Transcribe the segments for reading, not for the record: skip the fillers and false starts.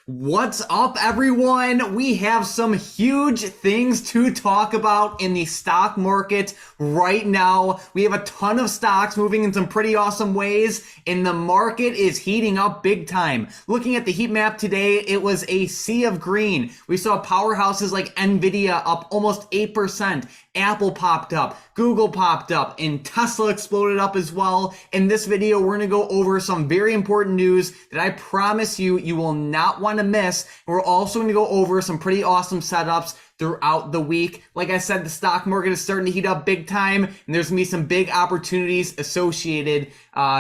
What's up, everyone? We have some huge things to talk about in the stock market right now. We have a ton of stocks moving in some pretty awesome ways, and the market is heating up big time. Looking at the heat map today, it was a sea of green. We saw powerhouses like Nvidia up almost 8%. Apple popped up, Google popped up, and Tesla exploded up as well. In this video, we're going to go over some very important news that I promise you will not want to miss. We're also going to go over some pretty awesome setups throughout the week. Like I said, the stock market is starting to heat up big time, and there's going to be some big opportunities associated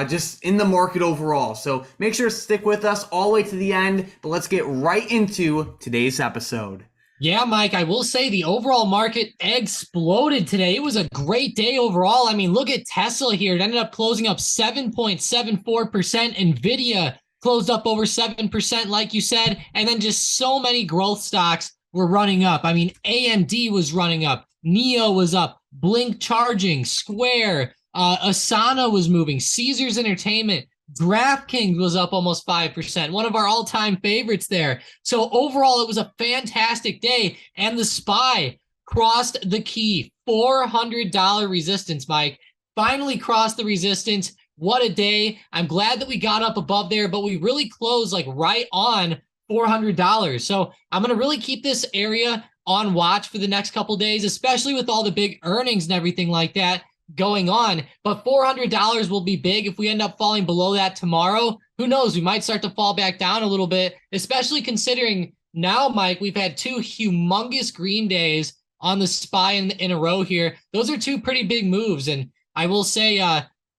just in the market overall. So make sure to stick with us all the way to the end, but let's get right into today's episode. Yeah, Mike, I will say the overall market exploded today. It was a great day overall. I mean, look at Tesla here. It ended up closing up 7.74%. Nvidia closed up over 7%, like you said. And then just so many growth stocks were running up. I mean, AMD was running up. NEO was up. Blink Charging, Square, Asana was moving. Caesars Entertainment. DraftKings was up almost 5%, one of our all-time favorites there. So overall, it was a fantastic day, and the SPY crossed the key, $400 resistance, Mike. Finally crossed the resistance. What a day. I'm glad that we got up above there, but we really closed like right on $400. So I'm going to really keep this area on watch for the next couple days, especially with all the big earnings and everything like that going on. But $400 will be big if we end up falling below that tomorrow. Who knows? We might start to fall back down a little bit, especially considering now, Mike, we've had two humongous green days on the SPY in a row here. Those are two pretty big moves. And I will say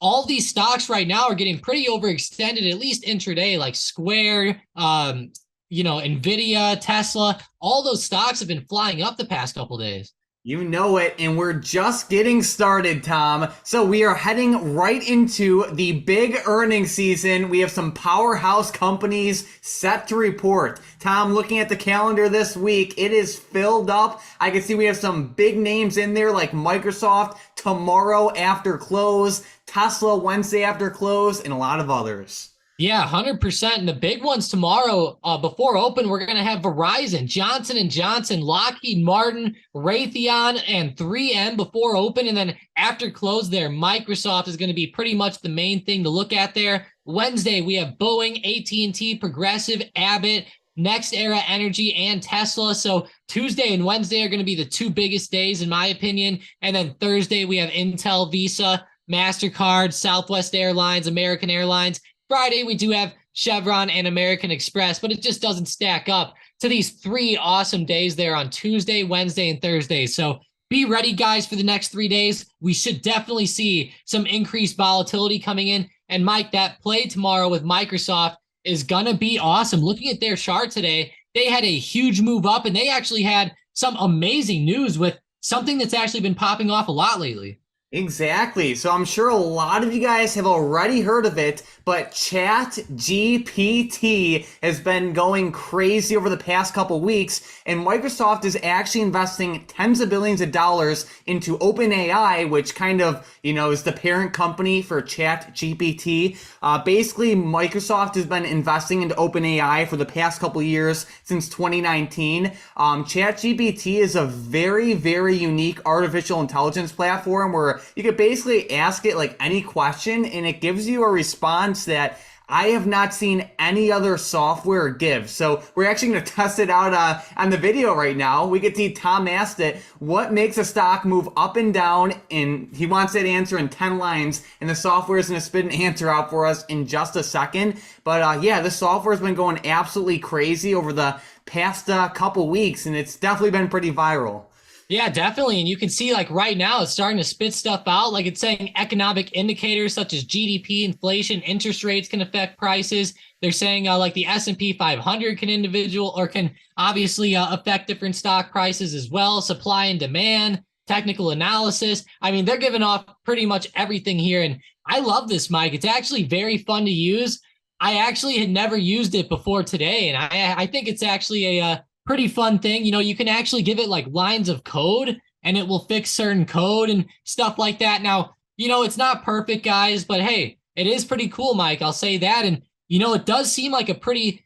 all these stocks right now are getting pretty overextended, at least intraday, like Square, Nvidia, Tesla. All those stocks have been flying up the past couple days. You know it, and we're just getting started, Tom. So we are heading right into the big earnings season. We have some powerhouse companies set to report. Tom, looking at the calendar this week, it is filled up. I can see we have some big names in there like Microsoft tomorrow after close, Tesla Wednesday after close, and a lot of others. Yeah, 100%. And the big ones tomorrow, before open, we're going to have Verizon, Johnson & Johnson, Lockheed Martin, Raytheon, and 3M before open. And then after close there, Microsoft is going to be pretty much the main thing to look at there. Wednesday, we have Boeing, AT&T, Progressive, Abbott, NextEra Energy, and Tesla. So Tuesday and Wednesday are going to be the two biggest days, in my opinion. And then Thursday, we have Intel, Visa, MasterCard, Southwest Airlines, American Airlines. Friday, we do have Chevron and American Express, but it just doesn't stack up to these three awesome days there on Tuesday, Wednesday, and Thursday. So be ready, guys, for the next 3 days. We should definitely see some increased volatility coming in. And Mike, that play tomorrow with Microsoft is going to be awesome. Looking at their chart today, they had a huge move up, and they actually had some amazing news with something that's actually been popping off a lot lately. Exactly. So I'm sure a lot of you guys have already heard of it, but ChatGPT has been going crazy over the past couple weeks, and Microsoft is actually investing tens of billions of dollars into OpenAI, which kind of, is the parent company for ChatGPT. Basically, Microsoft has been investing into OpenAI for the past couple years since 2019. ChatGPT is a very, very unique artificial intelligence platform where you could basically ask it like any question and it gives you a response that I have not seen any other software give. So we're actually going to test it out on the video right now. We can see Tom asked it, what makes a stock move up and down? And he wants that answer in 10 lines. And the software is going to spit an answer out for us in just a second. But yeah, the software has been going absolutely crazy over the past couple weeks. And it's definitely been pretty viral. Yeah, definitely. And you can see like right now it's starting to spit stuff out. Like it's saying economic indicators such as GDP, inflation, interest rates can affect prices. They're saying like the S&P 500 can obviously affect different stock prices as well. Supply and demand, technical analysis. I mean, they're giving off pretty much everything here. And I love this, Mike. It's actually very fun to use. I actually had never used it before today. And I think it's actually a pretty fun thing. You can actually give it like lines of code and it will fix certain code and stuff like that. Now, it's not perfect, guys, but hey, it is pretty cool, Mike. I'll say that. And, it does seem like a pretty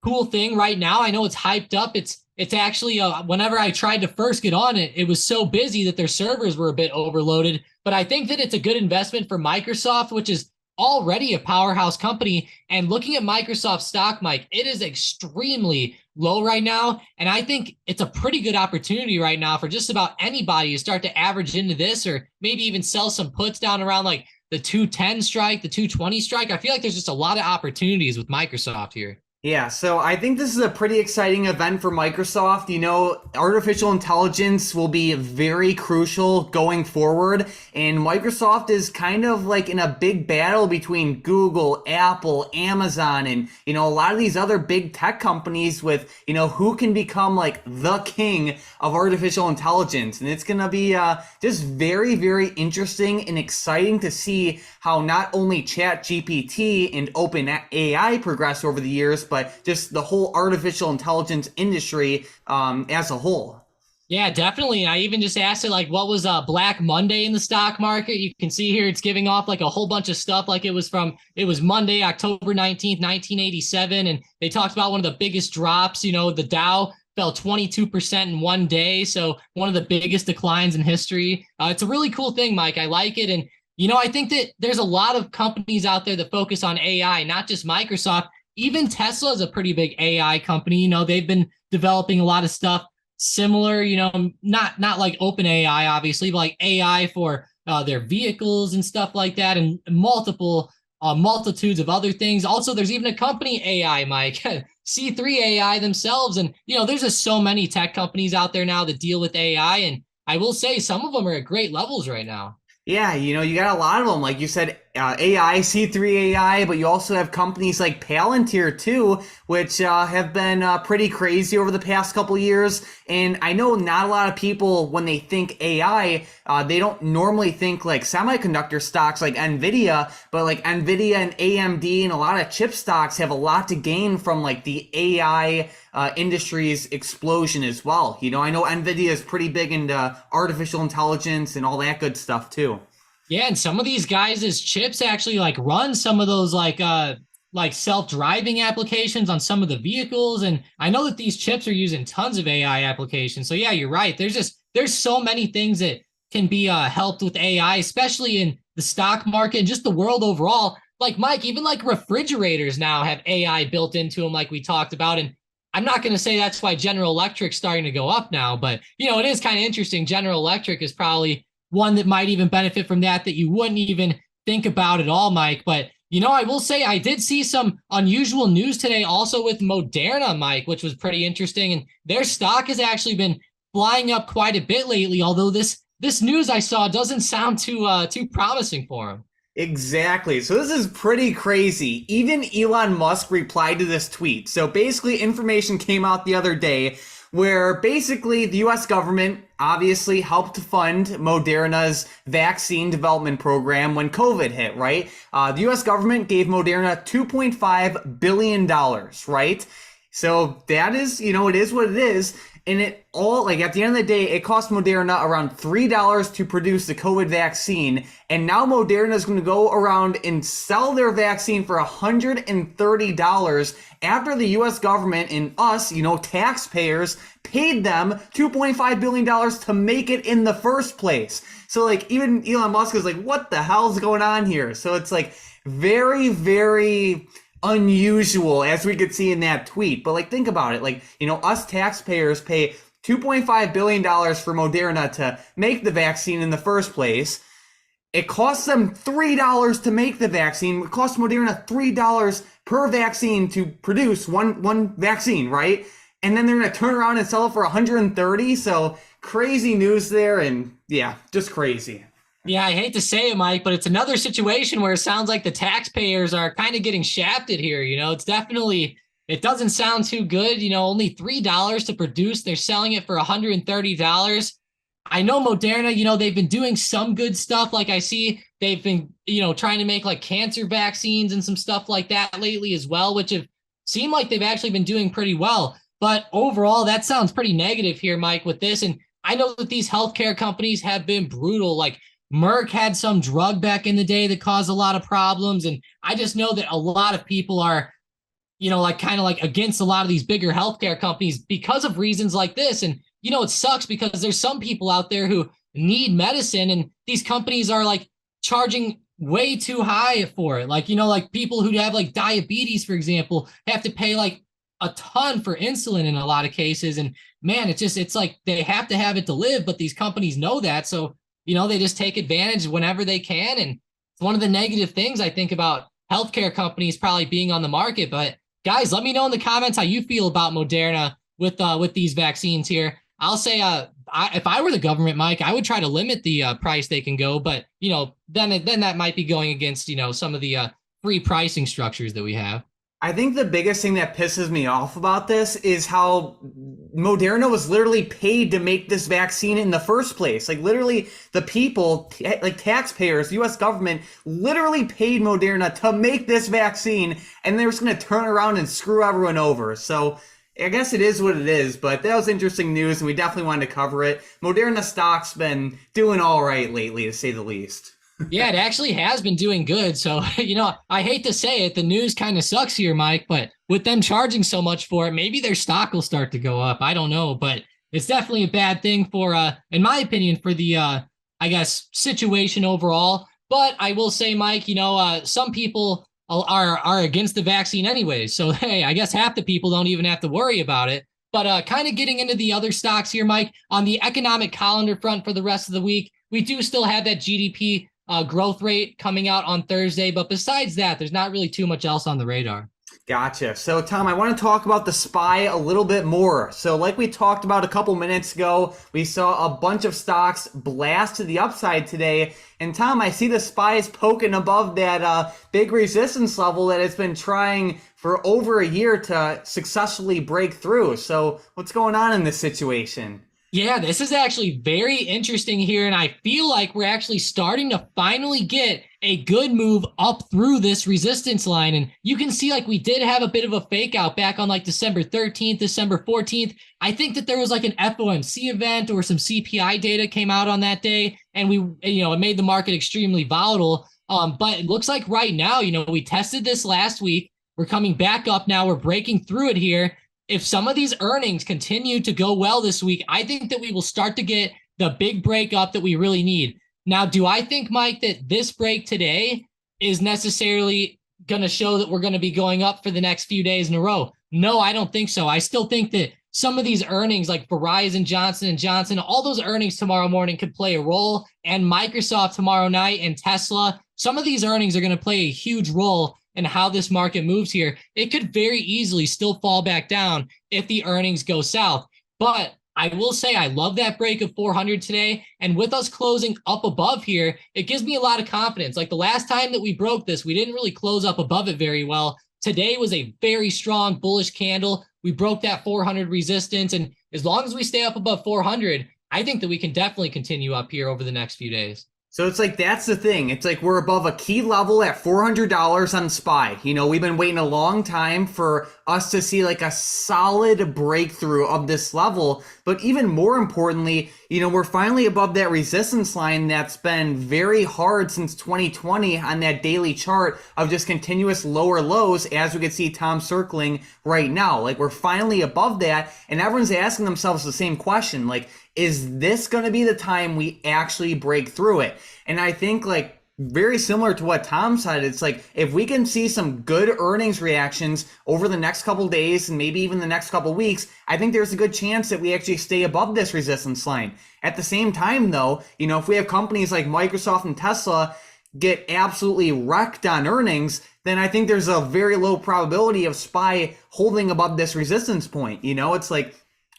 cool thing right now. I know it's hyped up. It's actually whenever I tried to first get on it, it was so busy that their servers were a bit overloaded. But I think that it's a good investment for Microsoft, which is already a powerhouse company. And looking at Microsoft stock, Mike, it is extremely low right now. And I think it's a pretty good opportunity right now for just about anybody to start to average into this, or maybe even sell some puts down around like the 210 strike, the 220 strike. I feel like there's just a lot of opportunities with Microsoft here. Yeah, so I think this is a pretty exciting event for Microsoft. You know, artificial intelligence will be very crucial going forward, and Microsoft is kind of like in a big battle between Google, Apple, Amazon, and, you know, a lot of these other big tech companies with, you know, who can become like the king of artificial intelligence. And it's going to be just very, very interesting and exciting to see how not only ChatGPT and OpenAI progress over the years, but just the whole artificial intelligence industry as a whole. Yeah, definitely. And I even just asked it, like, what was Black Monday in the stock market? You can see here it's giving off like a whole bunch of stuff. Like it was Monday, October 19th, 1987. And they talked about one of the biggest drops. You know, the Dow fell 22% in one day. So one of the biggest declines in history. It's a really cool thing, Mike. I like it. And, you know, I think that there's a lot of companies out there that focus on AI, not just Microsoft. Even Tesla is a pretty big AI company. You know, they've been developing a lot of stuff similar, you know, not like OpenAI, obviously, but like AI for their vehicles and stuff like that, and multitudes of other things. Also, there's even a company AI, Mike, C3 AI themselves. And, you know, there's just so many tech companies out there now that deal with AI. And I will say some of them are at great levels right now. Yeah, you know, you got a lot of them. Like you said, AI, C3 AI, but you also have companies like Palantir too, which have been pretty crazy over the past couple years. And I know not a lot of people, when they think AI, they don't normally think like semiconductor stocks like Nvidia, but like Nvidia and AMD and a lot of chip stocks have a lot to gain from like the AI industry's explosion as well. You know, I know Nvidia is pretty big into artificial intelligence and all that good stuff too. Yeah, and some of these guys' chips actually like run some of those like self-driving applications on some of the vehicles. And I know that these chips are using tons of AI applications. So yeah, you're right. There's so many things that can be helped with AI, especially in the stock market and just the world overall. Like Mike, even like refrigerators now have AI built into them, like we talked about. And I'm not going to say that's why General Electric's starting to go up now, but you know, it is kind of interesting. General Electric is probably one that might even benefit from that you wouldn't even think about at all, Mike. But, you know, I will say I did see some unusual news today also with Moderna, Mike, which was pretty interesting. And their stock has actually been flying up quite a bit lately, although this news I saw doesn't sound too promising for them. Exactly. So this is pretty crazy. Even Elon Musk replied to this tweet. So basically, information came out the other day where basically the US government obviously helped fund Moderna's vaccine development program when COVID hit, right? The US government gave Moderna $2.5 billion, right? So that is, you know, it is what it is. And it all, like, at the end of the day, it cost Moderna around $3 to produce the COVID vaccine. And now Moderna is going to go around and sell their vaccine for $130 after the US government and us, you know, taxpayers, paid them $2.5 billion to make it in the first place. So, like, even Elon Musk is like, what the hell's going on here? So it's like very, very unusual, as we could see in that tweet. But like, think about it. Like, you know, us taxpayers pay $2.5 billion for Moderna to make the vaccine in the first place. It costs them $3 to make the vaccine. It costs Moderna $3 per vaccine to produce one vaccine, right? And then they're going to turn around and sell it for 130. So crazy news there. And yeah, just crazy. Yeah, I hate to say it, Mike, but it's another situation where it sounds like the taxpayers are kind of getting shafted here. You know, it doesn't sound too good. You know, only $3 to produce. They're selling it for $130. I know Moderna, you know, they've been doing some good stuff. Like I see they've been, you know, trying to make like cancer vaccines and some stuff like that lately as well, which have seemed like they've actually been doing pretty well. But overall, that sounds pretty negative here, Mike, with this. And I know that these healthcare companies have been brutal. Like Merck had some drug back in the day that caused a lot of problems. And I just know that a lot of people are like kind of like against a lot of these bigger healthcare companies because of reasons like this. And, it sucks because there's some people out there who need medicine and these companies are like charging way too high for it. Like, like people who have like diabetes, for example, have to pay like a ton for insulin in a lot of cases. And man, it's like they have to have it to live, but these companies know that. So, they just take advantage whenever they can. And it's one of the negative things I think about healthcare companies probably being on the market. But guys, let me know in the comments how you feel about Moderna with these vaccines here. I'll say, if I were the government, Mike, I would try to limit the price they can go, but then that might be going against some of the free pricing structures that we have. I think the biggest thing that pisses me off about this is how Moderna was literally paid to make this vaccine in the first place. Like literally the people, like taxpayers, US government literally paid Moderna to make this vaccine and they're just going to turn around and screw everyone over. So I guess it is what it is, but that was interesting news and we definitely wanted to cover it. Moderna stock's been doing all right lately, to say the least. Yeah, it actually has been doing good. So, I hate to say it, the news kind of sucks here, Mike, but with them charging so much for it, maybe their stock will start to go up. I don't know, but it's definitely a bad thing for, in my opinion, for the, I guess, situation overall. But I will say, Mike, some people are against the vaccine anyways. So, hey, I guess half the people don't even have to worry about it. But kind of getting into the other stocks here, Mike, on the economic calendar front for the rest of the week, we do still have that GDP growth rate coming out on Thursday. But besides that, there's not really too much else on the radar. Gotcha. So, Tom, I want to talk about the SPY a little bit more. So, like we talked about a couple minutes ago, we saw a bunch of stocks blast to the upside today. And, Tom, I see the SPY is poking above that big resistance level that it's been trying for over a year to successfully break through. So, what's going on in this situation? Yeah, this is actually very interesting here, and I feel like we're actually starting to finally get a good move up through this resistance line. And you can see like we did have a bit of a fake out back on like December 13th, December 14th. I think that there was like an FOMC event or some CPI data came out on that day, and it made the market extremely volatile. But it looks like right now, we tested this last week. We're coming back up now. We're breaking through it here. If some of these earnings continue to go well this week, I think that we will start to get the big break up that we really need. Now, do I think, Mike, that this break today is necessarily going to show that we're going to be going up for the next few days in a row? No, I don't think so. I still think that some of these earnings like Verizon, Johnson & Johnson, all those earnings tomorrow morning could play a role, and Microsoft tomorrow night and Tesla. Some of these earnings are going to play a huge role and how this market moves here. It could very easily still fall back down if the earnings go south. But I will say I love that break of 400 today. And with us closing up above here, it gives me a lot of confidence. Like the last time that we broke this, we didn't really close up above it very well. Today was a very strong bullish candle. We broke that 400 resistance. And as long as we stay up above 400, I think that we can definitely continue up here over the next few days. So it's like, that's the thing. It's like we're above a key level at $400 on SPY. We've been waiting a long time for us to see like a solid breakthrough of this level. But even more importantly, we're finally above that resistance line that's been very hard since 2020 on that daily chart of just continuous lower lows, as we can see Tom circling right now. Like we're finally above that, and everyone's asking themselves the same question, like, is this going to be the time we actually break through it? And I think like very similar to what Tom said, it's like if we can see some good earnings reactions over the next couple days and maybe even the next couple weeks, I think there's a good chance that we actually stay above this resistance line. At the same time though, if we have companies like Microsoft and Tesla get absolutely wrecked on earnings, then I think there's a very low probability of SPY holding above this resistance point. It's like,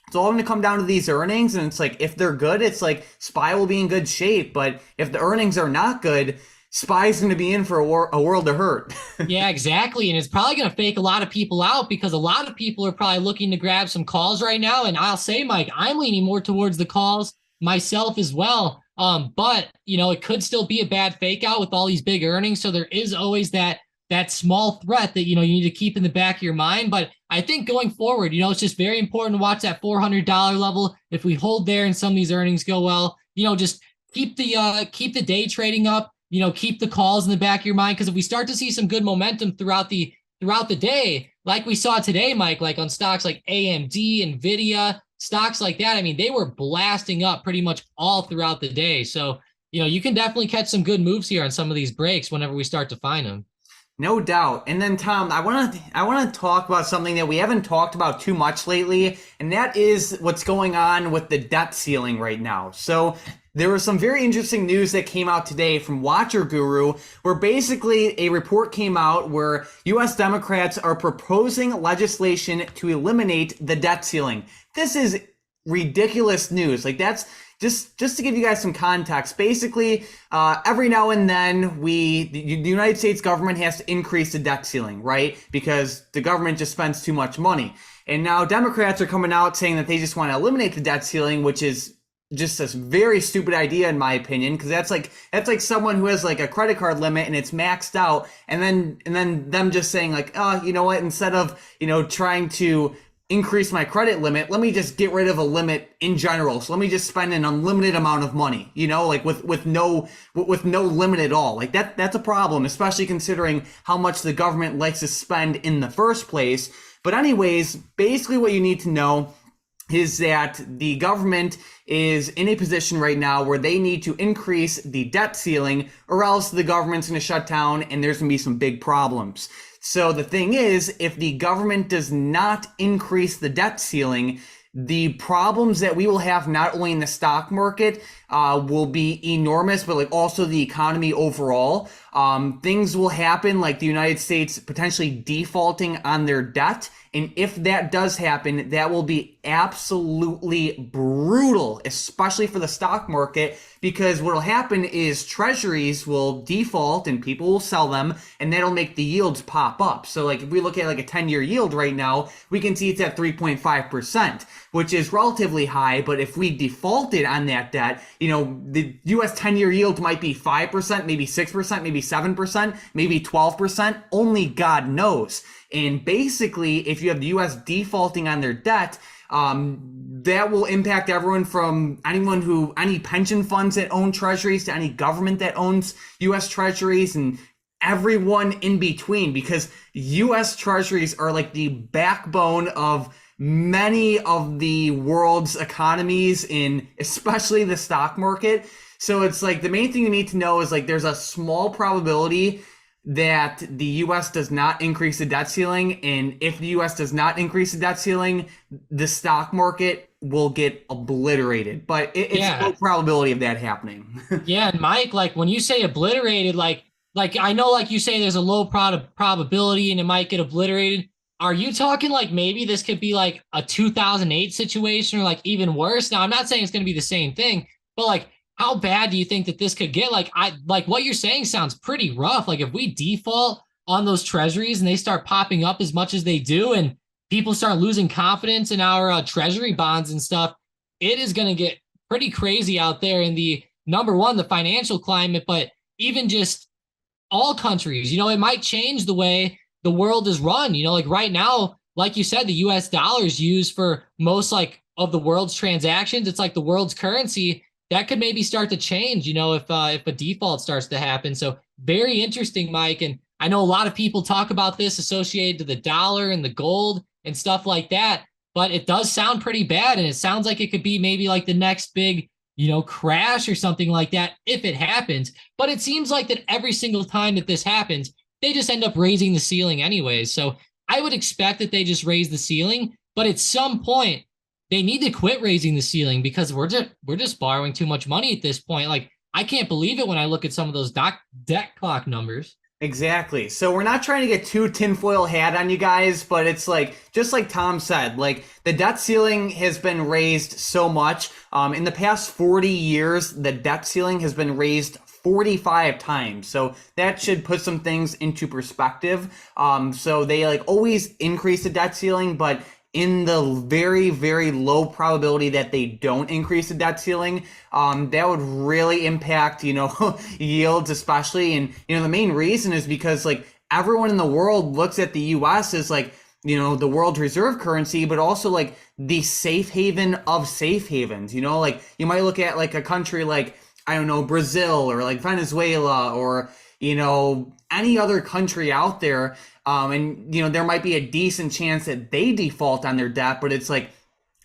it's all going to come down to these earnings, and it's like if they're good, it's like SPY will be in good shape. But if the earnings are not good, SPY's going to be in for a world of hurt. Yeah, exactly. And it's probably going to fake a lot of people out because a lot of people are probably looking to grab some calls right now. And I'll say, Mike, I'm leaning more towards the calls myself as well. But, it could still be a bad fake out with all these big earnings. So there is always that small threat that, you need to keep in the back of your mind. But I think going forward, it's just very important to watch that $400 level. If we hold there and some of these earnings go well, just keep the day trading up, keep the calls in the back of your mind. Because if we start to see some good momentum throughout the day, like we saw today, Mike, like on stocks like AMD, Nvidia, stocks like that, I mean, they were blasting up pretty much all throughout the day. So, you can definitely catch some good moves here on some of these breaks whenever we start to find them. No doubt. And then Tom, I want to talk about something that we haven't talked about too much lately, and that is what's going on with the debt ceiling right now. So there was some very interesting news that came out today from Watcher Guru, where basically a report came out where US Democrats are proposing legislation to eliminate the debt ceiling. This is ridiculous news. Like, that's just to give you guys some context. Basically, every now and then the United States government has to increase the debt ceiling, right? Because the government just spends too much money. And now Democrats are coming out saying that they just want to eliminate the debt ceiling, which is just a very stupid idea in my opinion, because that's like someone who has like a credit card limit and it's maxed out, and then them just saying like, oh, you know what, instead of trying to increase my credit limit, let me just get rid of a limit in general. So let me just spend an unlimited amount of money, like with no limit at all. Like that's a problem, especially considering how much the government likes to spend in the first place. But anyways, basically what you need to know is that the government is in a position right now where they need to increase the debt ceiling, or else the government's going to shut down and there's going to be some big problems. So the thing is, if the government does not increase the debt ceiling, the problems that we will have not only in the stock market will be enormous, but like also the economy overall. Things will happen like the United States potentially defaulting on their debt. And if that does happen, that will be absolutely brutal, especially for the stock market, because what will happen is treasuries will default and people will sell them, and that'll make the yields pop up. So like if we look at like a 10-year yield right now, we can see it's at 3.5%, which is relatively high. But if we defaulted on that debt, the US 10-year yield might be 5%, maybe 6%, maybe 7%, maybe 12%. Only God knows. And basically, if you have the U.S. defaulting on their debt, that will impact everyone from any pension funds that own treasuries to any government that owns U.S. treasuries and everyone in between, because U.S. treasuries are like the backbone of many of the world's economies, in especially the stock market. So it's like the main thing you need to know is like there's a small probability that the U.S. does not increase the debt ceiling, and if the U.S. does not increase the debt ceiling, the stock market will get obliterated. But it's low probability of that happening. Yeah, and Mike, like when you say obliterated, like I know, like you say, there's a low probability and it might get obliterated. Are you talking like maybe this could be like a 2008 situation, or like even worse? Now, I'm not saying it's going to be the same thing, but like, how bad do you think that this could get? Like what you're saying sounds pretty rough. Like if we default on those treasuries and they start popping up as much as they do, and people start losing confidence in our treasury bonds and stuff, it is going to get pretty crazy out there in the number one, the financial climate, but even just all countries. It might change the way the world is run. Like right now, like you said, the US dollar is used for most like of the world's transactions. It's like the world's currency. That could maybe start to change, if a default starts to happen. So very interesting, Mike. And I know a lot of people talk about this associated to the dollar and the gold and stuff like that, but it does sound pretty bad. And it sounds like it could be maybe like the next big, crash or something like that if it happens. But it seems like that every single time that this happens, they just end up raising the ceiling anyways. So I would expect that they just raise the ceiling, but at some point, they need to quit raising the ceiling, because we're just borrowing too much money at this point. Like, I can't believe it when I look at some of those debt clock numbers. Exactly. So we're not trying to get too tinfoil hat on you guys, but it's like, just like Tom said, like the debt ceiling has been raised so much. In the past 40 years, the debt ceiling has been raised 45 times. So that should put some things into perspective. So they like always increase the debt ceiling, but in the very, very low probability that they don't increase the debt ceiling, that would really impact, yields especially. And, the main reason is because like everyone in the world looks at the US as like, the world's reserve currency, but also like the safe haven of safe havens. Like you might look at like a country like, I don't know, Brazil or like Venezuela or, any other country out there. And there might be a decent chance that they default on their debt, but it's like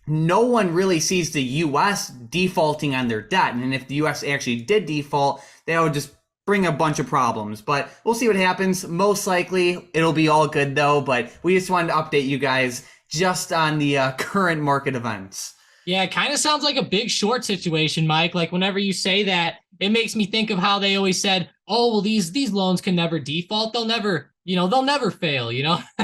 no one really sees the US defaulting on their debt. And if the US actually did default, that would just bring a bunch of problems. But we'll see what happens. Most likely it'll be all good though, but we just wanted to update you guys just on the current market events. Yeah, it kind of sounds like a big short situation, Mike. Like whenever you say that, it makes me think of how they always said, "Oh, well, these loans can never default. They'll never fail."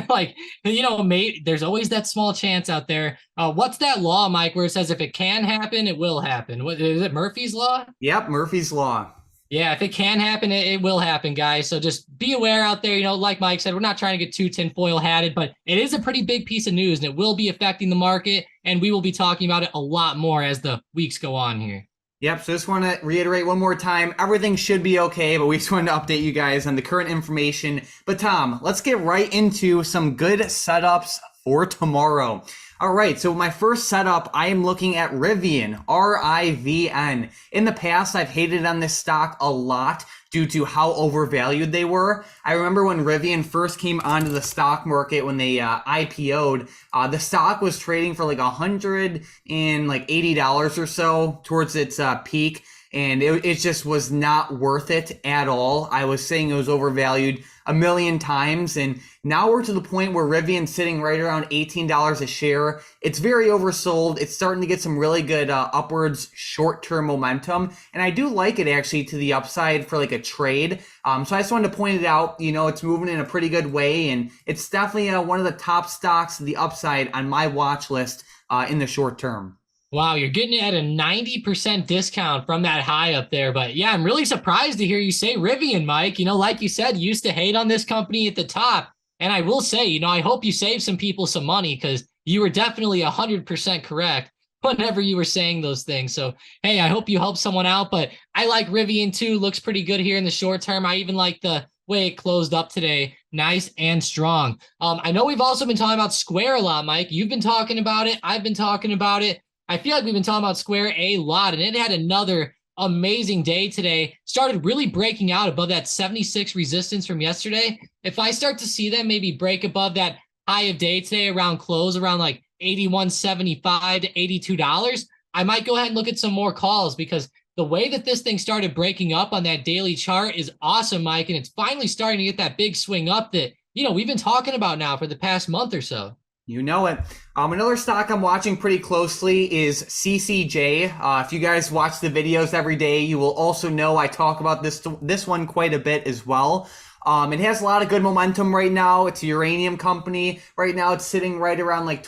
Like maybe there's always that small chance out there. What's that law, Mike, where it says if it can happen, it will happen? What is it? Murphy's Law? Yep, Murphy's Law. Yeah, if it can happen, it will happen, guys. So just be aware out there. Like Mike said, we're not trying to get too tinfoil hatted, but it is a pretty big piece of news and it will be affecting the market. And we will be talking about it a lot more as the weeks go on here. Yep, so just want to reiterate one more time, everything should be okay, but we just wanted to update you guys on the current information. But Tom, let's get right into some good setups for tomorrow. All right, so my first setup, I am looking at Rivian, R-I-V-N. In the past, I've hated on this stock a lot due to how overvalued they were. I remember when Rivian first came onto the stock market when they IPO'd, the stock was trading for like $180 or so towards its peak. And it just was not worth it at all. I was saying it was overvalued a million times. And now we're to the point where Rivian's sitting right around $18 a share. It's very oversold. It's starting to get some really good upwards short-term momentum. And I do like it actually to the upside for like a trade. So I just wanted to point it out. It's moving in a pretty good way. And it's definitely one of the top stocks to the upside on my watch list in the short term. Wow, you're getting it at a 90% discount from that high up there. But yeah, I'm really surprised to hear you say Rivian, Mike. Like you said, you used to hate on this company at the top. And I will say, I hope you saved some people some money because you were definitely 100% correct whenever you were saying those things. So, hey, I hope you helped someone out. But I like Rivian too. Looks pretty good here in the short term. I even like the way it closed up today. Nice and strong. I know we've also been talking about Square a lot, Mike. You've been talking about it. I've been talking about it. I feel like we've been talking about Square a lot, and it had another amazing day today. Started really breaking out above that 76 resistance from yesterday. If I start to see them maybe break above that high of day today around close, around like $81.75 to $82, I might go ahead and look at some more calls because the way that this thing started breaking up on that daily chart is awesome, Mike, and it's finally starting to get that big swing up that, we've been talking about now for the past month or so. You know it. Another stock I'm watching pretty closely is CCJ. If you guys watch the videos every day, you will also know I talk about this one quite a bit as well. It has a lot of good momentum right now. It's a uranium company. Right now it's sitting right around like,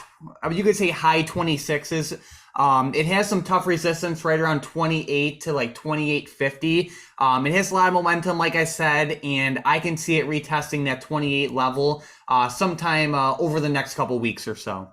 you could say high 26s. It has some tough resistance right around 28 to like 28.50. It has a lot of momentum, like I said, and I can see it retesting that 28 level sometime over the next couple weeks or so.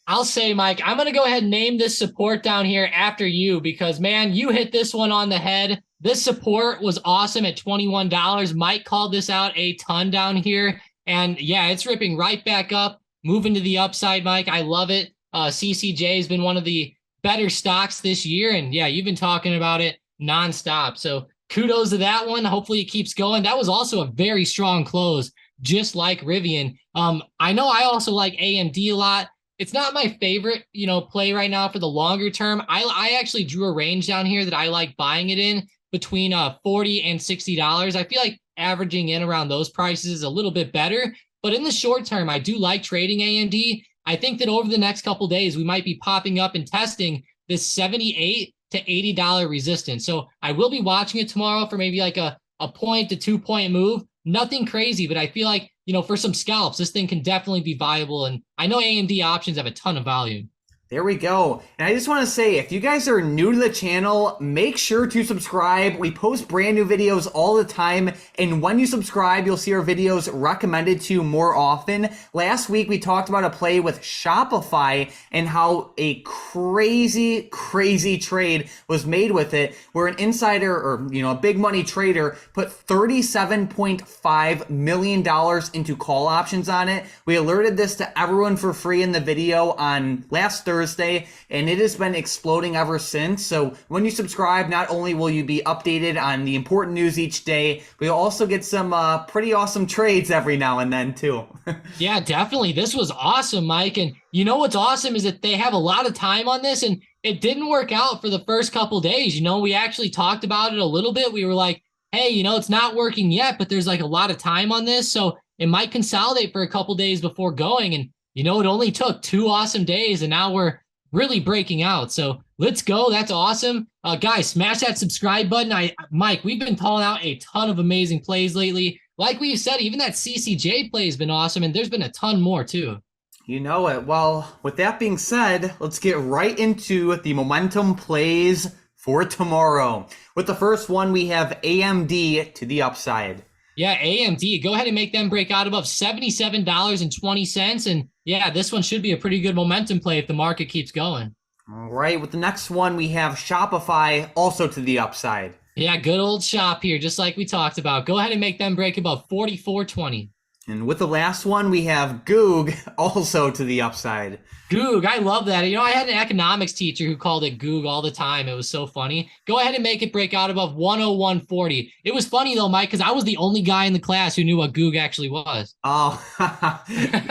I'll say, Mike, I'm going to go ahead and name this support down here after you because, man, you hit this one on the head. This support was awesome at $21. Mike called this out a ton down here. And, yeah, it's ripping right back up, moving to the upside, Mike. I love it. CCJ has been one of the better stocks this year. And, yeah, you've been talking about it nonstop. So kudos to that one. Hopefully it keeps going. That was also a very strong close, just like Rivian. I know I also like AMD a lot. It's not my favorite, play right now for the longer term. I actually drew a range down here that I like buying it in between $40 and $60. I feel like averaging in around those prices is a little bit better. But in the short term, I do like trading AMD. I think that over the next couple days, we might be popping up and testing this $78 to $80 resistance. So I will be watching it tomorrow for maybe like a point to 2 point move. Nothing crazy, but I feel like, for some scalps, this thing can definitely be viable. And I know AMD options have a ton of volume. There we go. And I just want to say, if you guys are new to the channel, make sure to subscribe. We post brand new videos all the time. And when you subscribe, you'll see our videos recommended to you more often. Last week, we talked about a play with Shopify and how a crazy, crazy trade was made with it, where an insider or, a big money trader put $37.5 million into call options on it. We alerted this to everyone for free in the video on last Thursday. Thursday, and it has been exploding ever since. So when you subscribe, not only will you be updated on the important news each day, but you'll also get some pretty awesome trades every now and then too. Yeah, definitely. This was awesome, Mike. And you know what's awesome is that they have a lot of time on this, and it didn't work out for the first couple days. We actually talked about it a little bit. We were like, hey, it's not working yet, but there's like a lot of time on this. So it might consolidate for a couple days before going. And, it only took 2 awesome days, and now we're really breaking out. So let's go. That's awesome. Guys, smash that subscribe button. Mike, we've been calling out a ton of amazing plays lately. Like we said, even that CCJ play has been awesome, and there's been a ton more too. You know it. Well, with that being said, let's get right into the momentum plays for tomorrow. With the first one, we have AMD to the upside. Yeah, AMD, go ahead and make them break out above $77.20. And yeah, this one should be a pretty good momentum play if the market keeps going. All right, with the next one, we have Shopify also to the upside. Yeah, good old shop here, just like we talked about. Go ahead and make them break above 44.20. And with the last one, we have Goog also to the upside. Goog, I love that. I had an economics teacher who called it Goog all the time. It was so funny. Go ahead and make it break out above 101.40. It was funny though, Mike, because I was the only guy in the class who knew what Goog actually was. Oh,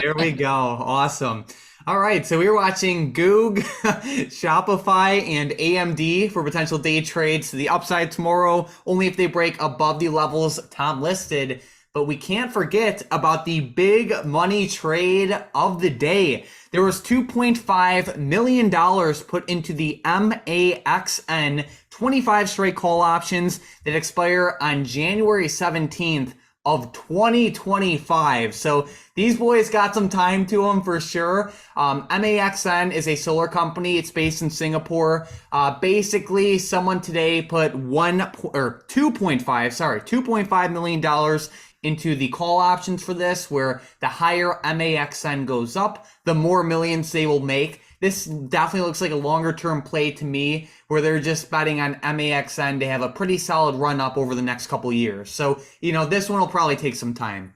there we go. Awesome. All right, so we were watching Goog, Shopify, and AMD for potential day trades to the upside tomorrow, only if they break above the levels Tom listed. But we can't forget about the big money trade of the day. There was $2.5 million put into the MAXN 25 straight call options that expire on January 17th of 2025. So these boys got some time to them for sure. MAXN is a solar company. It's based in Singapore. Basically, someone today put $2.5 million into the call options for this, where the higher MAXN goes up, the more millions they will make. This definitely looks like a longer term play to me, where they're just betting on MAXN to have a pretty solid run up over the next couple years. So, this one will probably take some time.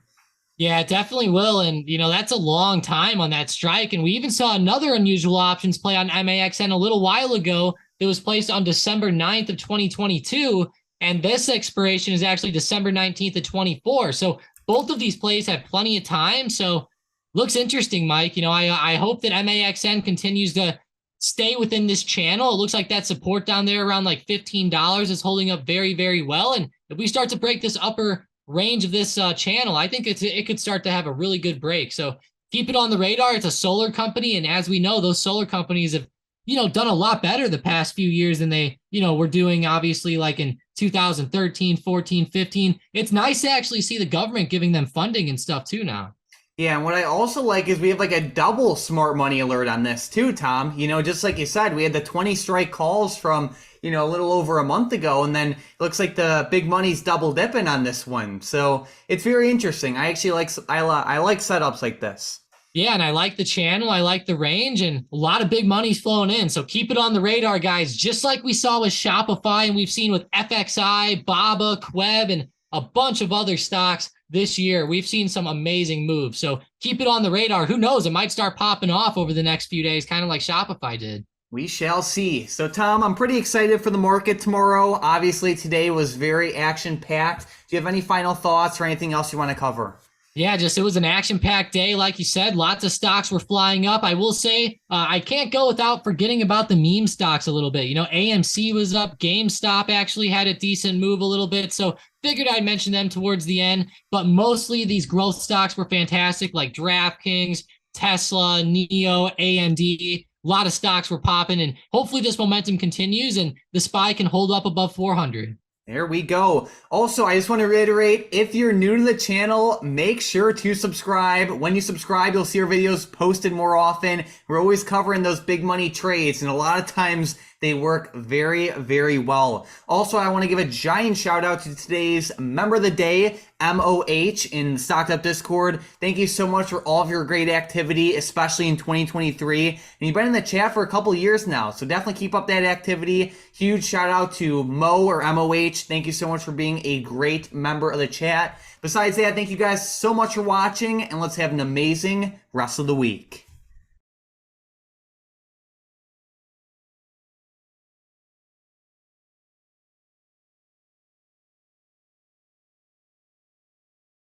Yeah, it definitely will. And, that's a long time on that strike. And we even saw another unusual options play on MAXN a little while ago that was placed on December 9th of 2022. And this expiration is actually December 19th of 24. So both of these plays have plenty of time. So looks interesting, Mike. I hope that MAXN continues to stay within this channel. It looks like that support down there around like $15 is holding up very, very well. And if we start to break this upper range of this channel, I think it could start to have a really good break. So keep it on the radar. It's a solar company. And as we know, those solar companies have, done a lot better the past few years than they, were doing obviously like in 2013, 14, 15. It's nice to actually see the government giving them funding and stuff too now. Yeah, and what I also like is we have like a double smart money alert on this too, Tom. Just like you said, we had the 20 strike calls from, a little over a month ago, and then it looks like the big money's double dipping on this one. So it's very interesting. I actually I like setups like this. Yeah, and I like the channel. I like the range, and a lot of big money's flowing in. So keep it on the radar, guys, just like we saw with Shopify and we've seen with FXI, Baba, Queb, and a bunch of other stocks this year. We've seen some amazing moves. So keep it on the radar. Who knows? It might start popping off over the next few days, kind of like Shopify did. We shall see. So, Tom, I'm pretty excited for the market tomorrow. Obviously, today was very action-packed. Do you have any final thoughts or anything else you want to cover? Yeah, it was an action-packed day. Like you said, lots of stocks were flying up. I will say, I can't go without forgetting about the meme stocks a little bit. AMC was up. GameStop actually had a decent move a little bit. So figured I'd mention them towards the end. But mostly these growth stocks were fantastic, like DraftKings, Tesla, NEO, AMD. A lot of stocks were popping, and hopefully this momentum continues and the SPY can hold up above 400. There we go. Also, I just want to reiterate, if you're new to the channel, make sure to subscribe. When you subscribe, you'll see our videos posted more often. We're always covering those big money trades, and a lot of times they work very, very well. Also, I want to give a giant shout out to today's member of the day, MOH in the StockedUp Discord. Thank you so much for all of your great activity, especially in 2023. And you've been in the chat for a couple years now, so definitely keep up that activity. Huge shout out to Mo or MOH. Thank you so much for being a great member of the chat. Besides that, thank you guys so much for watching, and let's have an amazing rest of the week.